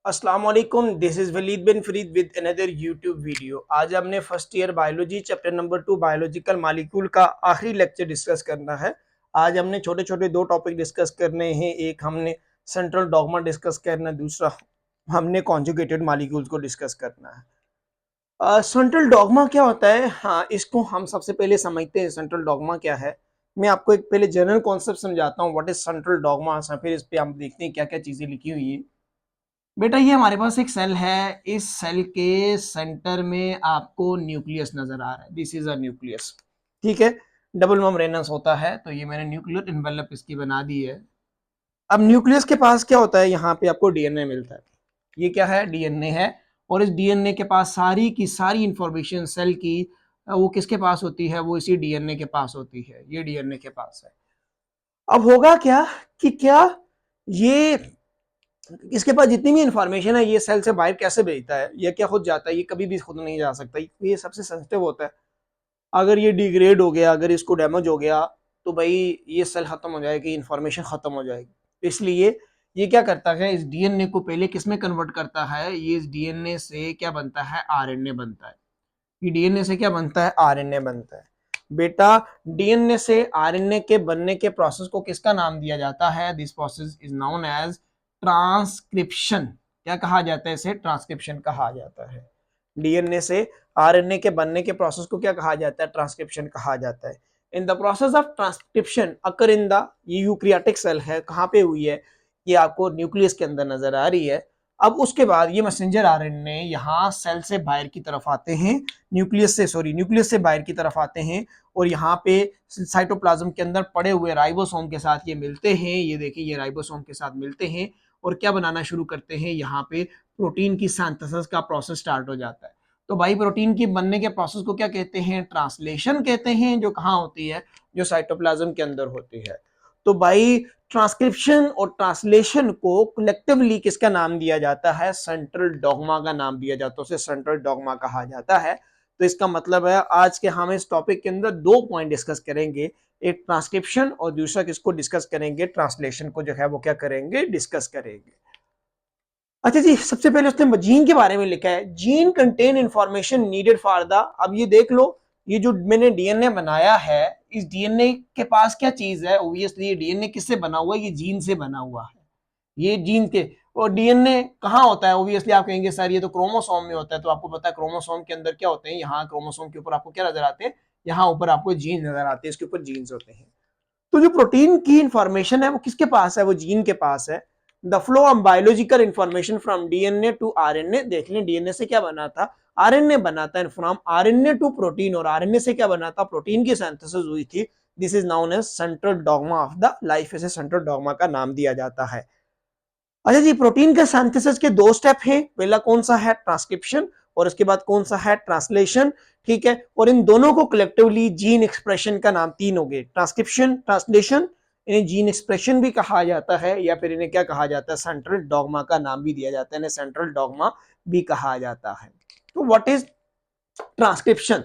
अस्सलाम वालेकुम, this is Waleed bin Farid with another YouTube video. आज हमने first year biology chapter number 2 biological molecule का आखिरी लेक्चर डिस्कस करना है। आज हमने छोटे छोटे दो टॉपिक डिस्कस करने हैं। एक हमने सेंट्रल डॉग्मा डिस्कस करना है, दूसरा हमने कॉन्जुगेटेड मॉलिक्यूल्स को डिस्कस करना है। सेंट्रल डॉग्मा क्या होता है? हाँ, इसको हम सबसे पहले समझते हैं सेंट्रल डॉग्मा क्या है। मैं आपको एक पहले जनरल कॉन्सेप्ट समझाता हूँ, व्हाट इज सेंट्रल डॉग्मा, फिर इस पे हम देखते हैं क्या क्या चीजें लिखी हुई है। बेटा, ये हमारे पास एक सेल है। इस सेल के सेंटर में आपको न्यूक्लियस नजर आ रहा है। दिस इज अ न्यूक्लियस, ठीक है। डबल मेम्ब्रेनस होता है, तो ये मैंने न्यूक्लियर इन्वेलप इसकी बना दी है। अब न्यूक्लियस के पास क्या होता है? यहाँ पे आपको डीएनए मिलता है। ये क्या है? डीएनए है। और इस डीएनए के पास सारी की सारी इंफॉर्मेशन सेल की वो किसके पास होती है? वो इसी डीएनए के पास होती है। ये डीएनए के पास है। अब होगा क्या कि क्या ये इसके पास जितनी भी इंफॉर्मेशन है ये सेल से बाहर कैसे भेजता है? ये क्या खुद जाता है? ये कभी भी खुद नहीं जा सकता। ये सबसे सेंसिटिव होता है। अगर ये डिग्रेड हो गया, अगर इसको डैमेज हो गया, तो भाई ये सेल खत्म हो जाएगी, इंफॉर्मेशन खत्म हो जाएगी। इसलिए ये क्या करता है? इस डीएनए को पहले किस में कन्वर्ट करता है? ये इस डीएनए से क्या बनता है? आरएनए बनता है। ये डीएनए से क्या बनता है? आरएनए बनता है। बेटा, डीएनए से आरएनए के बनने के प्रोसेस को किसका नाम दिया जाता है? This process is known as transcription. क्या कहा जाता है इसे? ट्रांसक्रिप्शन कहा जाता है। डीएनए से आरएनए के बनने के प्रोसेस को क्या कहा जाता है? ट्रांसक्रिप्शन कहा जाता है। In the process of transcription occur in the, ये यूकैरियोटिक सेल है, कहाँ पे हुई है? ये आपको न्यूक्लियस के अंदर नजर आ रही है। अब उसके बाद ये मैसेंजर आरएनए यहाँ सेल से बाहर की तरफ आते हैं, न्यूक्लियस से बाहर की तरफ आते हैं, और यहाँ पे साइटोप्लाज्म के अंदर पड़े हुए राइबोसोम के साथ ये मिलते हैं। ये देखिए, ये राइबोसोम के साथ मिलते हैं और क्या बनाना शुरू करते हैं? यहाँ पे प्रोटीन की सिंथेसिस का प्रोसेस स्टार्ट हो जाता है। तो भाई, प्रोटीन की बनने के प्रोसेस को क्या कहते हैं? ट्रांसलेशन कहते हैं, जो कहाँ होती है? जो साइटोप्लाज्म के अंदर होती है। तो भाई, ट्रांसक्रिप्शन और ट्रांसलेशन को कलेक्टिवली किसका नाम दिया जाता है? सेंट्रल डॉग्मा का नाम दिया जाता है, उसे सेंट्रल डॉग्मा कहा जाता है। तो इसका मतलब है आज के हम इस टॉपिक के अंदर दो पॉइंट डिस्कस करेंगे। एक ट्रांसक्रिप्शन और दूसरा किसको डिस्कस करेंगे? ट्रांसलेशन को जो है वो क्या करेंगे? डिस्कस करेंगे। अच्छा जी, सबसे पहले उसने जीन के बारे में लिखा है। Gene contain information needed for the, अब ये देख लो, ये जो मैंने डीएनए बनाया है, इस डीएनए के पास क्या चीज है? ऑब्वियसली ये डीएनए किससे बना हुआ है? ये जीन से बना हुआ है। ये जीन के, और डीएनए कहाँ होता है? ऑब्वियसली आप कहेंगे सर ये तो क्रोमोसोम में होता है। तो आपको पता है क्रोमोसोम के अंदर क्या होते हैं? यहाँ क्रोमोसोम के ऊपर आपको क्या नजर आते हैं? यहाँ ऊपर आपको जीन नजर आते हैं, इसके ऊपर जीन्स होते हैं। तो जो प्रोटीन की इंफॉर्मेशन है वो किसके पास है? वो जीन के पास है। The flow of biological information from DNA to RNA, देख लें डीएनए से क्या बना था? आरएनए बना था। फ्रॉम आरएनए टू प्रोटीन, और आरएनए से क्या बना था? प्रोटीन की सिंथेसिस हुई थी। This is known as central dogma of the life. इसे सेंट्रल डॉग्मा का नाम दिया जाता है। अच्छा जी, प्रोटीन के सिंथेसिस के दो स्टेप हैं। पहला कौन सा है? ट्रांसक्रिप्शन। और उसके बाद कौन सा है? ट्रांसलेशन। ठीक है। और इन दोनों को कलेक्टिवली जीन एक्सप्रेशन का नाम तीन हो गए, ट्रांसक्रिप्शन, ट्रांसलेशन। इन्हें जीन एक्सप्रेशन भी कहा जाता है, या फिर इन्हें क्या कहा जाता है? सेंट्रल डॉग्मा का नाम भी दिया जाता है, इन्हें सेंट्रल डॉग्मा भी कहा जाता है। तो what is transcription?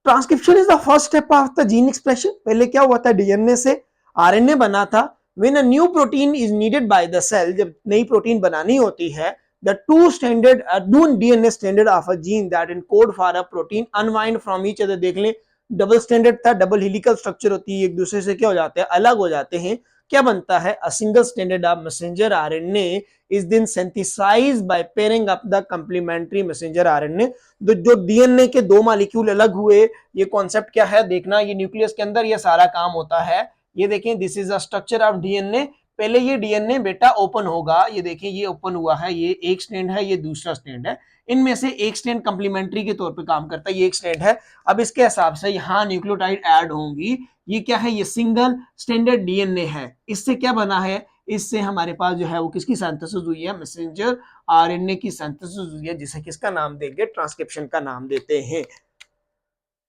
Transcription is the first step of the gene expression. पहले क्या हुआ था? डीएनए से आरएनए बना था। When a new protein is needed by the cell, जब नई प्रोटीन बनानी होती है, the two DNA standard of a gene that encode for a protein unwind from each other. देख लें, डबल स्टैंडर्ड था, डबल हेलिकल स्ट्रक्चर होती है, एक दूसरे से क्या हो जाते हैं? अलग हो जाते हैं। क्या बनता है? A single standard of messenger RNA is then synthesised by pairing up the complementary messenger RNA. जो डीएनए के दो मॉलिक्यूल अलग हुए, ये कॉन्सेप्ट क्या है देखना। ये न्यूक्लियस के अंदर ये सारा काम होता है। ये देखें, this is a structure of DNA. पहले ये डीएनए बेटा ओपन होगा। ये देखिए, ये ओपन हुआ है, ये एक स्टैंड है, ये दूसरा स्टैंड है। इनमें से एक स्टैंड कंप्लीमेंट्री के तौर पे काम करता है, ये एक स्टैंड है। अब इसके हिसाब से यहाँ न्यूक्लियोटाइड ऐड होंगी। ये क्या है? ये सिंगल स्टैंडर्ड डीएनए है। इससे क्या बना है? इससे हमारे पास जो है वो किसकी सिंथेसिस हुई है? मैसेंजर आरएनए की सिंथेसिस हुई है, जिसे किसका नाम देंगे? ट्रांसक्रिप्शन का नाम देते हैं।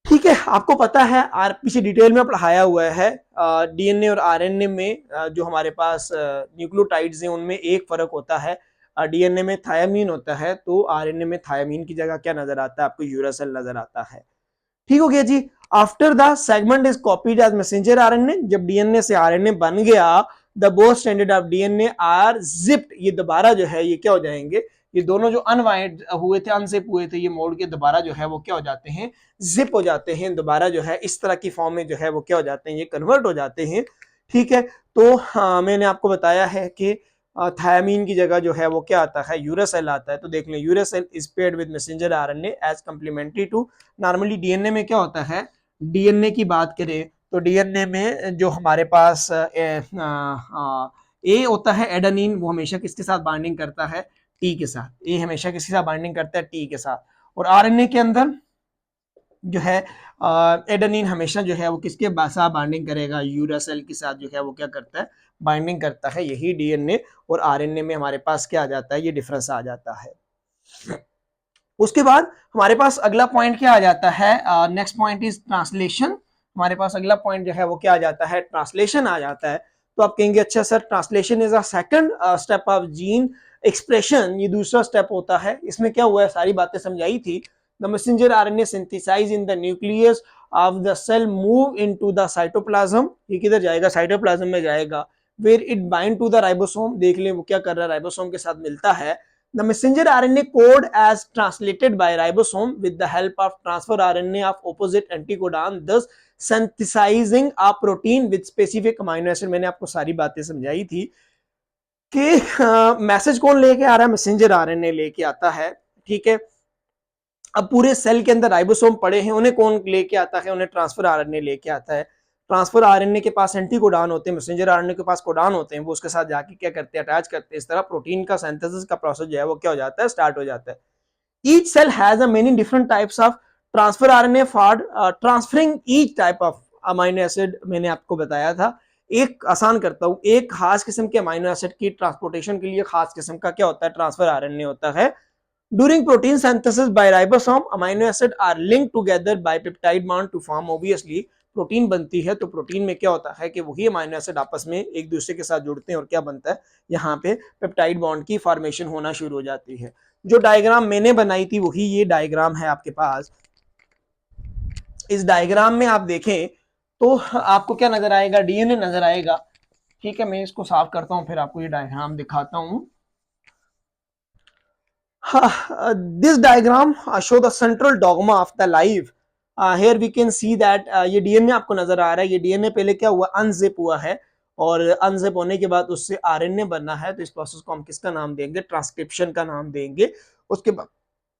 ठीक है। आपको पता है, आर पीछे डिटेल में पढ़ाया हुआ है, डीएनए और आरएनए में जो हमारे पास न्यूक्लियोटाइड्स हैं उनमें एक फर्क होता है। डीएनए में थायामीन होता है, तो आरएनए में थायामीन की जगह क्या नजर आता है? आपको यूरासिल नजर आता है। ठीक हो गया जी। After the segment is copied as messenger RNA, जब डीएनए से आरएनए बन गया the both stranded of DNA are zipped, ये दोबारा जो है ये क्या हो जाएंगे, ये दोनों जो अनवाइंड हुए थे, अनजिप हुए थे, ये मोड़ के दोबारा जो है वो क्या हो जाते हैं, जिप हो जाते हैं, दोबारा जो है इस तरह की फॉर्म में जो है वो क्या हो जाते हैं, ये कन्वर्ट हो जाते हैं। ठीक है, तो मैंने आपको बताया है कि थायमीन की जगह जो है वो क्या आता है, यूरासिल आता है। तो देख लें, uracil is paired with messenger RNA as complementary to, normally DNA में क्या होता है, डीएनए की बात करें तो डीएनए में जो हमारे पास ए होता है एडेनिन, वो हमेशा किसके साथ बाइंडिंग करता है, टी के साथ, ए हमेशा किसके साथ बाइंडिंग करता है, टी के साथ। और आरएनए के अंदर जो है एडेनिन हमेशा जो है वो किसके साथ बाइंडिंग करेगा, यूरासिल के साथ जो है वो क्या करता है, बाइंडिंग करता है। यही डीएनए और आरएनए में हमारे पास क्या आ जाता है, ये डिफरेंस आ जाता है। उसके बाद हमारे पास अगला पॉइंट क्या आ जाता है, नेक्स्ट पॉइंट इज ट्रांसलेशन। हमारे पास अगला पॉइंट जो है वो क्या आ जाता है, ट्रांसलेशन आ जाता है। तो आप कहेंगे अच्छा sir translation is a second step of gene expression, ये दूसरा स्टेप होता है। इसमें क्या हुआ है, सारी बातें समझाई थी। The messenger RNA synthesise in the nucleus of the cell move into the cytoplasm, ये किधर जाएगा, साइटोप्लाज्म में जाएगा। Where it bind to the ribosome, देख लें वो क्या कर रहा है, राइबोसोम के साथ मिलता है। The messenger RNA code as translated by ribosome with the help of transfer RNA of opposite anticodon, thus synthesizing a protein with specific amino acid। मैंने आपको सारी बातें समझाई थी कि मैसेज कौन लेके आ रहा है, मैसेंजर आरएनए लेके आता है। ठीक है, अब पूरे सेल के अंदर राइबोसोम पड़े हैं, उन्हें कौन लेके आता है, उन्हें ट्रांसफर आरएनए लेके आता है। ट्रांसफर आरएनए के पास एंटीकोडॉन होते हैं, मैसेंजर आरएनए के पास कोडॉन होते हैं, वो उसके साथ जाके क्या करते हैं, अटैच करते हैं। इस तरह प्रोटीन का सिंथेसिस का प्रोसेस जो है वो क्या हो जाता है, स्टार्ट हो जाता है। Each cell has a many different types of transfer RNA for transferring each type of amino acid. मैंने आपको बताया था, एक आसान करता हूं, एक खास किस्म के अमाइनो एसिड की ट्रांसपोर्टेशन के लिए खास किस्म का क्या होता है, ट्रांसफर आरएनए होता है। During protein synthesis by ribosome, amino acid are linked together by peptide bond to form obviously। Protein बनती है तो प्रोटीन में क्या होता है कि वही अमाइनो एसिड आपस में एक दूसरे के साथ जुड़ते हैं और क्या बनता है, यहाँ पे पेप्टाइड बॉन्ड की फॉर्मेशन होना शुरू हो जाती है। जो डायग्राम मैंने बनाई थी वही ये डायग्राम है आपके पास। इस डायग्राम में आप देखें तो आपको क्या नजर आएगा, डीएनए नजर आएगा। ठीक है, मैं इसको साफ करता हूँ फिर आपको ये डायग्राम दिखाता हूँ। This diagram show the central dogma of the life। Here we can see that ये डीएनए आपको नजर आ रहा है, ये डीएनए पहले क्या हुआ, अनजिप हुआ है, और अनजिप होने के बाद उससे आरएनए बनना है। तो इस प्रोसेस को हम किसका नाम देंगे, ट्रांसक्रिप्शन का नाम देंगे। उसके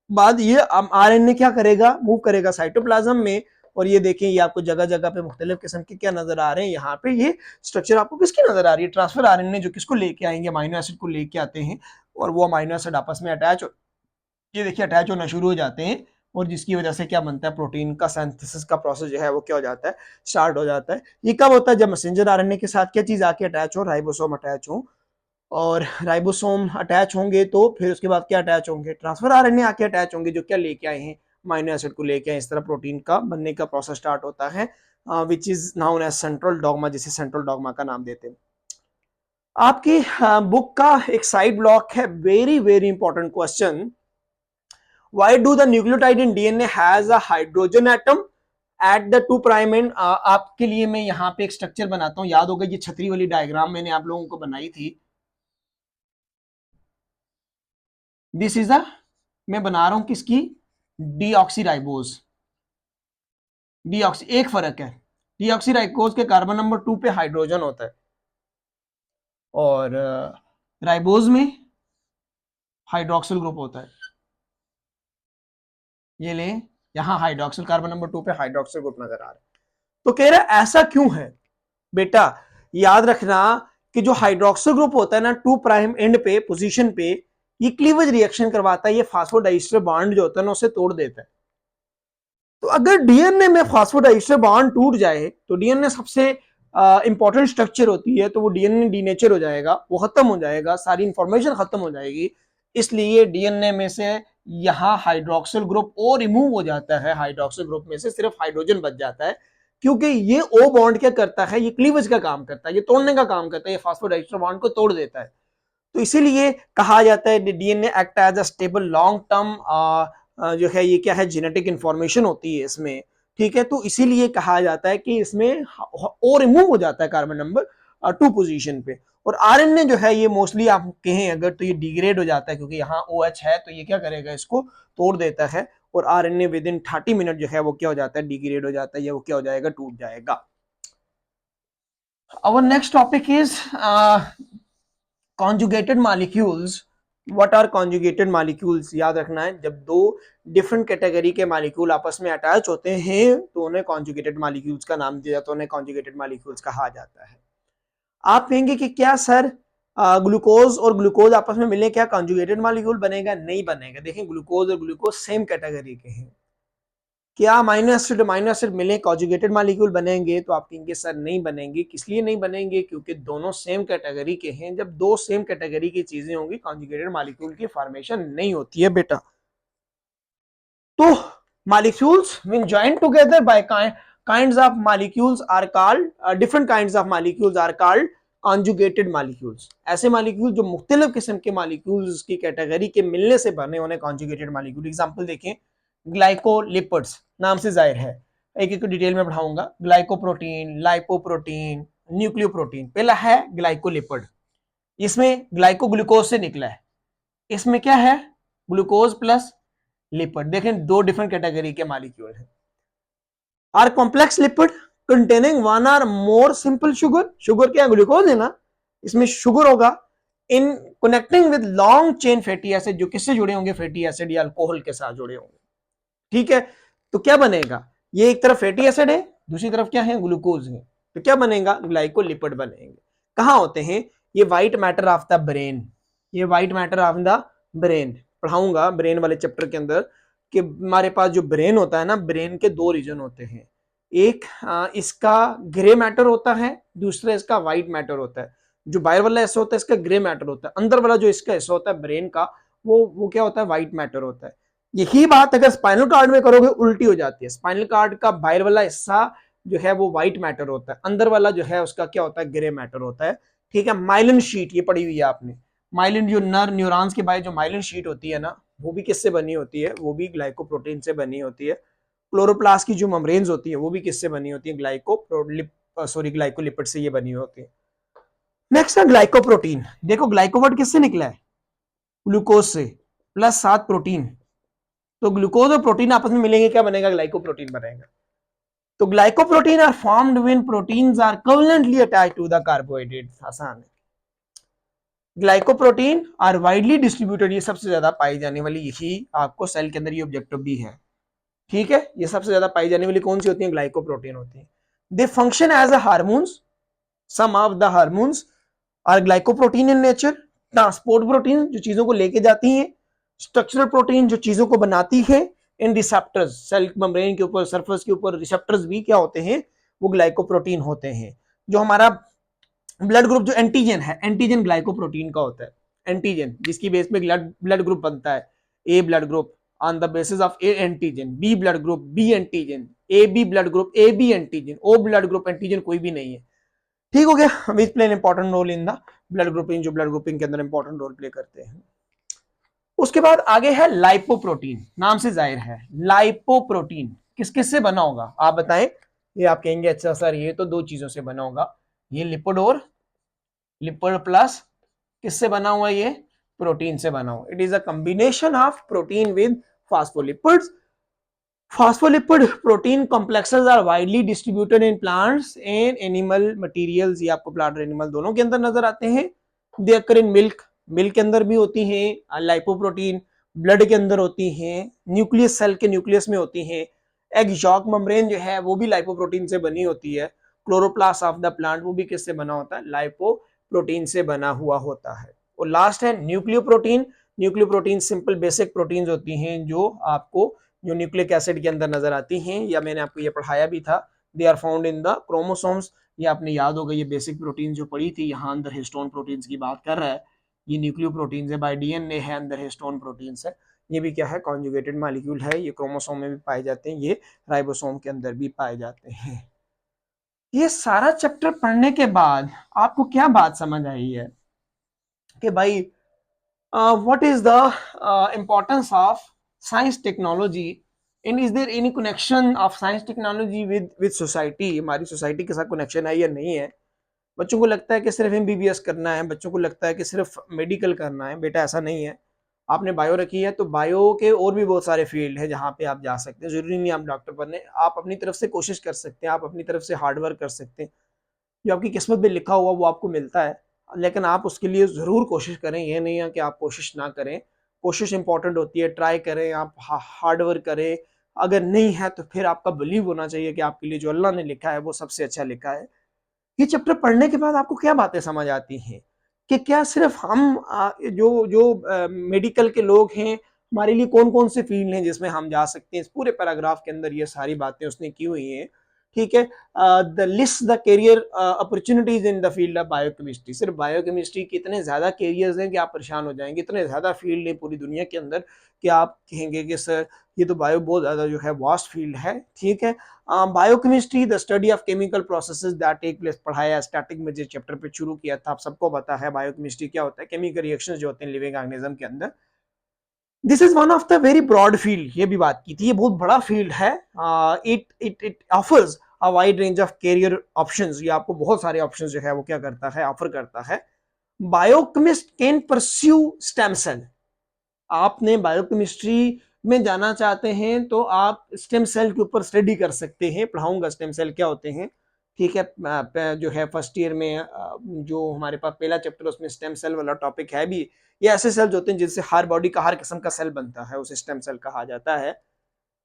बाद ये आरएनए क्या करेगा, मूव करेगा साइटोप्लाज्म में। और ये देखें, ये आपको जगह जगह पे मुख्तलिफ किस्म के क्या नजर आ रहे हैं, यहाँ पे ये स्ट्रक्चर आपको किसकी नजर आ रही है, ट्रांसफर आरएनए जो किसको लेके आएंगे, अमाइनो एसिड को लेके आते हैं, और वो अमाइनो एसिड आपस में अटैच, ये देखिए अटैच होना शुरू हो जाते हैं। और जिसकी वजह से क्या बनता है, प्रोटीन का सिंथेसिस का प्रोसेस जो है वो क्या हो जाता है, स्टार्ट हो जाता है। ये कब होता है, जब मैसेंजर आरएनए के साथ क्या चीज आके अटैच हो, राइबोसोम अटैच हो। और राइबोसोम अटैच होंगे तो फिर उसके बाद क्या अटैच होंगे, ट्रांसफर आरएनए आके अटैच होंगे, जो क्या लेके आए हैं, अमाइनो एसिड को लेके आए। इस तरह प्रोटीन का बनने का प्रोसेस स्टार्ट होता है, which is known as central dogma, जिसे सेंट्रल डॉगमा का नाम देते हैं। आपकी बुक का एक साइड ब्लॉक है, very very important question. Why do the nucleotide in DNA has a hydrogen atom at the 2' end? आपके लिए मैं यहाँ पे एक स्ट्रक्चर बनाता हूँ, याद होगा ये छतरी वाली डायग्राम मैंने आप लोगों को बनाई थी। दिस इज अ, मैं बना रहा हूं किसकी, डीऑक्सीराइबोज। डीऑक्सी, एक फर्क है, डीऑक्सीराइबोज के कार्बन नंबर 2 पे हाइड्रोजन होता है, और राइबोज में हाइड्रोक्सिल ग्रुप होता है। ये ले, यहां हाइड्रोक्सिल, कार्बन नंबर 2 पे हाइड्रोक्सिल ग्रुप नजर आ रहा है। तो कह रहा है ऐसा क्यों है बेटा, याद रखना कि जो हाइड्रोक्सिल ग्रुप होता है ना 2' एंड पे पोजीशन पे, ये क्लीवेज रिएक्शन करवाता है, ये फास्फोडाइस्टर बॉन्ड जो होता है ना उसे तोड़ देता है। तो अगर डीएनए में फास्फोडाइस्टर बॉन्ड टूट जाए तो डीएनए सबसे इंपॉर्टेंट स्ट्रक्चर होती है, तो वो डीएनए डीनेचर हो जाएगा, वो खत्म हो जाएगा, सारी इंफॉर्मेशन खत्म हो जाएगी। इसलिए डीएनए में से यहाँ हाइड्रोक्सिल ग्रुप ओ रिमूव हो जाता है, हाइड्रोक्सिल ग्रुप में से सिर्फ हाइड्रोजन बच जाता है, क्योंकि ये ओ बॉन्ड क्या करता है, ये क्लीवेज का काम करता है, ये तोड़ने का काम करता है, ये फास्फोडाइस्टर बॉन्ड को तोड़ देता है। तो इसीलिए कहा जाता है DNA act as a stable long term, जो है ये क्या है, जेनेटिक इंफॉर्मेशन होती है इसमें। ठीक है, तो इसीलिए कहा जाता है कि इसमें ओ रिमूव हो जाता है कार्बन नंबर, 2 पोजीशन पे। और आरएनए जो है ये मोस्टली आप कहें अगर तो ये डिग्रेड हो जाता है, क्योंकि यहाँ OH है तो ये क्या करेगा, इसको तोड़ देता है, और आरएनए विद इन 30 मिनट जो है वो क्या हो जाता है, डिग्रेड हो जाता है, या वो क्या हो जाएगा, टूट जाएगा। Our next topic is conjugated molecules. What are conjugated molecules? याद रखना है, जब दो डिफरेंट कैटेगरी के मॉलिक्यूल आपस में अटैच होते हैं तो उन्हें कॉन्जुगेटेड मॉलिक्यूल्स का नाम दिया जाता है, उन्हें कॉन्जुगेटेड मॉलिक्यूल्स कहा जाता है। आप कहेंगे कि क्या सर ग्लूकोज और ग्लूकोज आपस में मिले क्या कॉन्जुगेटेड मॉलिक्यूल बनेगा? नहीं बनेगा। देखें, ग्लूकोज और ग्लूकोज सेम कैटेगरी के हैं, क्या अमीनो एसिड मिले कॉन्जुगेटेड मॉलिक्यूल बनेंगे? तो आप कहेंगे सर नहीं बनेंगे। किस लिए नहीं बनेंगे? क्योंकि दोनों सेम कैटेगरी के हैं। जब दो सेम कैटेगरी की चीजें होंगी कॉन्जुगेटेड मॉलिक्यूल की फॉर्मेशन नहीं होती है बेटा। तो molecules when joined together by kinds of molecules are called different kinds of molecules are called conjugated molecules. ऐसे मॉलिक्यूल जो मुख्तलिफ किस्म के मॉलिक्यूल्स की कैटेगरी के मिलने से बने उन्हें कॉन्जुगेटेड मॉलिक्यूल। एग्जांपल देखें, ग्लाइकोलिपिड्स, नाम से जाहिर है, एक एक डिटेल में पढ़ाऊंगा। Glycoprotein, lipoprotein, nucleoprotein. पहला है ग्लाइकोलिपिड, इसमें ग्लाइको ग्लूकोज से निकला है, इसमें क्या है, ग्लूकोज प्लस लिपिड। देखें, दो डिफरेंट कैटेगरी के मॉलिक्यूल हैं। Are complex lipid containing one or more simple sugar. Sugar क्या है, ग्लूकोज है ना, इसमें शुगर होगा। In connecting with long chain fatty acid, जो किससे जुड़े होंगे, फैटी एसिड या अल्कोहल के साथ जुड़े होंगे। ठीक है, तो क्या बनेगा, ये एक तरफ फैटी एसिड है, दूसरी तरफ क्या है, ग्लूकोज है, तो क्या बनेगा, ग्लाइकोलिपिड बनेंगे। कहां होते हैं ये, white matter of the brain. ये white matter of the brain पढ़ाऊंगा ब्रेन वाले चैप्टर के अंदर, कि हमारे पास जो ब्रेन होता है ना, ब्रेन के दो रीजन होते हैं, एक इसका ग्रे मैटर होता है, दूसरा इसका व्हाइट मैटर होता है। जो बाहर वाला ऐसा होता है इसका ग्रे मैटर होता है, अंदर वाला जो इसका ऐसा होता है ब्रेन का, वो क्या होता है, व्हाइट मैटर होता है। यही बात अगर स्पाइनल कार्ड में करोगे उल्टी हो जाती है। स्पाइनल कार्ड का बाहर वाला हिस्सा जो है वो व्हाइट मैटर होता है, अंदर वाला जो है उसका क्या होता है, ग्रे मैटर होता है। ठीक है, माइलिन शीट ये पढ़ी हुई है आपने। माइलिन जो न्यूरॉन्स के बाहर जो माइलिन शीट होती है ना, वो भी किससे बनी होती है, वो भी ग्लाइकोप्रोटीन से बनी होती है। क्लोरोप्लास्ट की जो मेम्ब्रेन्स होती है वो भी किससे बनी होती है, ग्लाइकोलिपिड से ये बनी होती है। नेक्स्ट है ग्लाइकोप्रोटीन। देखो ग्लाइकोवर्ड किससे निकला है, ग्लूकोज से, प्लस 7 प्रोटीन। तो ग्लूकोज और प्रोटीन आपस में मिलेंगे, क्या बनेगा, ग्लाइकोप्रोटीन बनेगा। तो glycoprotein are formed when proteins are covalently attached to the carbohydrates. आसान है। ग्लाइकोप्रोटीन आर वाइडली डिस्ट्रीब्यूटेड, ये सबसे ज्यादा पाई जाने वाली, यही आपको सेल के अंदर ये ऑब्जेक्टिव भी है। ठीक है, ये सबसे ज्यादा पाई जाने वाली कौन सी होती है, ग्लाइकोप्रोटीन होती है। They function as a hormones, some of the hormones are glycoprotein in nature. Transport protein जो चीजों को लेके जाती हैं, स्ट्रक्चरल प्रोटीन जो चीजों को बनाती है, इन रिसेप्टर्स, सेल मेम्ब्रेन के ऊपर, सरफेस के ऊपर रिसेप्टर्स भी क्या होते हैं, वो ग्लाइकोप्रोटीन होते हैं। जो हमारा ब्लड ग्रुप जो एंटीजन है, एंटीजन ग्लाइकोप्रोटीन का होता है। एंटीजन जिसकी बेस पे ब्लड ग्रुप बनता है, A blood group on the basis of A antigen, B blood group B antigen, A B blood group A B antigen, O blood group antigen कोई भी नहीं है। ठीक हो गया, which play important role in the blood grouping, जो blood grouping के अंदर इंपॉर्टेंट रोल प्ले करते हैं। उसके बाद आगे है लाइपोप्रोटीन, नाम से जाहिर है। लाइपोप्रोटीन किस किस से बना होगा आप बताएं। ये आप कहेंगे अच्छा सर ये तो दो चीजों से बना होगा, ये लिपिड और लिपिड प्लस किससे बना हुआ, ये प्रोटीन से बना हुआ। It is a combination of protein with phospholipids. Phospholipid protein complexes are widely distributed in plants and animal materials। ये आपको प्लांट और एनिमल दोनों के अंदर नजर आते हैं। दे अकर इन मिल्क, मिल्क के अंदर भी होती हैं। लाइपोप्रोटीन ब्लड के अंदर होती हैं, न्यूक्लियस सेल के न्यूक्लियस में होती हैं। एग यॉक मेम्ब्रेन जो है वो भी लाइपोप्रोटीन से बनी होती है। क्लोरोप्लास्ट ऑफ द प्लांट वो भी किससे बना होता है, लाइपोप्रोटीन से बना हुआ होता है। और लास्ट है nucleoprotein. Nucleoprotein simple basic proteins होती हैं जो आपको जो न्यूक्लिक एसिड के अंदर नजर आती हैं, या मैंने आपको ये पढ़ाया भी था। They are found in the chromosomes. ये आपने याद होगा, ये बेसिक प्रोटीन जो पढ़ी थी, यहाँ अंदर हिस्टोन प्रोटीन्स की बात कर रहा है। ये न्यूक्लियोप्रोटीन्स है, बाय डीएनए है, अंदर हिस्टोन प्रोटीन्स है। ये भी क्या है, कॉन्जुगेटेड मॉलिक्यूल है। ये क्रोमोसोम में भी पाए जाते हैं, ये राइबोसोम के अंदर भी पाए जाते हैं। ये सारा चैप्टर पढ़ने के बाद आपको क्या बात समझ आई है कि भाई what is the importance of science technology, and is there any connection of science technology with society. हमारी सोसाइटी के साथ कनेक्शन है या नहीं है। बच्चों को लगता है कि सिर्फ एमबीबीएस करना है, बच्चों को लगता है कि सिर्फ मेडिकल करना है। बेटा ऐसा नहीं है। आपने बायो रखी है तो बायो के और भी बहुत सारे फील्ड है जहाँ पे आप जा सकते हैं। जरूरी नहीं आप डॉक्टर बनने, आप अपनी तरफ से कोशिश कर सकते हैं, आप अपनी तरफ से हार्ड वर्क कर सकते हैं। जो आपकी किस्मत में लिखा हुआ वो आपको मिलता है, लेकिन आप उसके लिए जरूर कोशिश करें। ये नहीं है कि आप कोशिश ना करें, कोशिश इंपॉर्टेंट होती है। ट्राई करें, आप हार्ड वर्क करें। अगर नहीं है तो फिर आपका बिलीव होना चाहिए कि आपके लिए जो अल्लाह ने लिखा है वो सबसे अच्छा लिखा है। ये चैप्टर पढ़ने के बाद आपको क्या बातें समझ आती हैं कि क्या सिर्फ हम जो जो मेडिकल के लोग हैं, हमारे लिए कौन कौन से फील्ड हैं जिसमें हम जा सकते हैं। इस पूरे पैराग्राफ के अंदर ये सारी बातें उसने की हुई हैं। ठीक है। The list the career opportunities in the field of biochemistry. सिर्फ बायोकेमिस्ट्री के इतने ज्यादा करियर्स हैं कि आप परेशान हो जाएंगे। इतने ज्यादा फील्ड है पूरी दुनिया के अंदर कि आप कहेंगे कि सर ये तो बायो बहुत ज्यादा जो है वास्ट फील्ड है। ठीक है। Biochemistry the study of chemical processes that take place पढ़ाया स्टैटिक में जिस चैप्टर पे शुरू किया था। आप सबको पता है बायोकेमिस्ट्री क्या होता है। केमिकल रिएक्शंस जो होते हैं लिविंग ऑर्गेनिज्म के अंदर। This is one of the very broad field, ये भी बात की थी, ये बहुत बड़ा फील्ड है। It offers a wide range of career options. ये आपको बहुत सारे ऑप्शंस जो है वो क्या करता है, ऑफर करता है। Biochemist can pursue stem cell. आपने बायोकेमिस्ट्री में जाना चाहते हैं तो आप स्टेम सेल के ऊपर स्टडी कर सकते हैं। पढ़ाऊंगा स्टेम सेल क्या होते हैं। ठीक है। जो है फर्स्ट ईयर में जो हमारे पास पहला चैप्टर उसमें स्टेम सेल वाला टॉपिक है भी। ये ऐसे सेल्स होते हैं जिनसे हर बॉडी का हर किस्म का सेल बनता है, उसे स्टेम सेल कहा जाता है।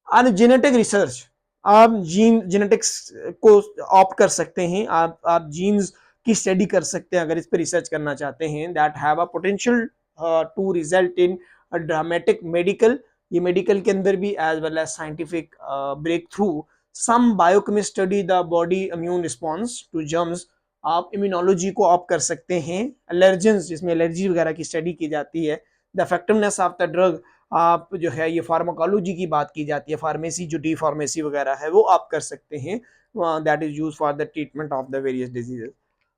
और जेनेटिक रिसर्च, आप जीन जेनेटिक्स को ऑप्ट कर सकते हैं। आप जीन्स की स्टडी कर सकते हैं अगर इस पर रिसर्च करना चाहते हैं। That have a potential to result in dramatic medical. ये मेडिकल के अंदर भी as well as scientific breakthrough. Some biochemist study the body immune response to germs. आप इम्यूनोलॉजी को ऑप्ट कर सकते हैं। एलर्जेंस, जिसमें एलर्जी वगैरह की स्टडी की जाती है। The effectiveness of the drug, आप जो है ये फार्माकोलॉजी की बात की जाती है। फार्मेसी जो डी फार्मेसी वगैरह है वो आप कर सकते हैं। That is use for the treatment of the various diseases.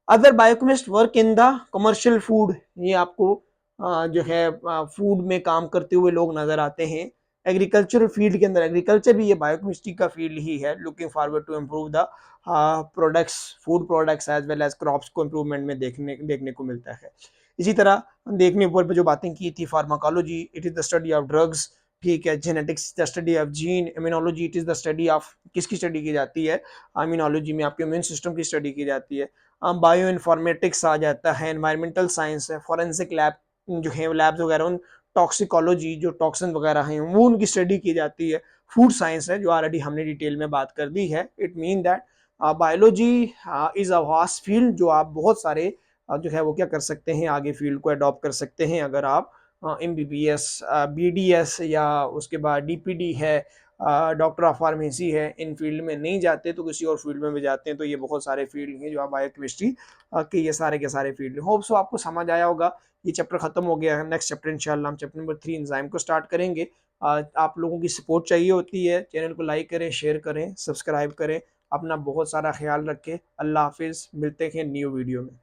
Other biochemist work in the commercial food. ये आपको जो है फूड में काम करते हुए लोग नजर आते हैं। एग्रीकल्चरल फील्ड के अंदर, एग्रीकल्चर भी ये बायोकेमिस्ट्री का फील्ड ही है। Looking forward to improve the products, food products as well as crops को इम्प्रूवमेंट में देखने को मिलता है। इसी तरह देखने पर जो बातें की थी, pharmacology it is the study of drugs. ठीक है। Genetics the study of gene. Immunology it is the study of, किसकी स्टडी की जाती है, इम्यूनोलॉजी में आपके इम्यून सिस्टम की स्टडी की जाती है। बायो इन्फॉर्मेटिक्स आ जाता है। एनवायरमेंटल साइंस है। फॉरेंसिक लैब जो है लैब्स वगैरह, उन टॉक्सिकोलॉजी जो टॉक्सिन वगैरह हैं वो उनकी स्टडी की जाती है। फूड साइंस है जो ऑलरेडी हमने डिटेल में बात कर दी है। It mean that biology is a vast field जो आप बहुत सारे जो है वो क्या कर सकते हैं, आगे फील्ड को अडॉप्ट कर सकते हैं। अगर आप एमबीबीएस, बीडीएस या उसके बाद डीपीडी है, डॉक्टर ऑफ फार्मेसी है, इन फील्ड में नहीं जाते तो किसी और फील्ड में भी जाते हैं। तो ये बहुत सारे फील्ड हैं जो आप बायोकेमिस्ट्री के, ये सारे के सारे फील्ड। होप सो आपको समझ आया होगा। ये चैप्टर खत्म हो गया है। नेक्स्ट चैप्टर इंशाल्लाह हम चैप्टर नंबर 3 एंजाइम को स्टार्ट करेंगे। आप लोगों की सपोर्ट चाहिए होती है। चैनल को लाइक करें, शेयर करें, सब्सक्राइब करें। अपना बहुत सारा ख्याल रखें। अल्लाह हाफिज़। मिलते हैं न्यू वीडियो में।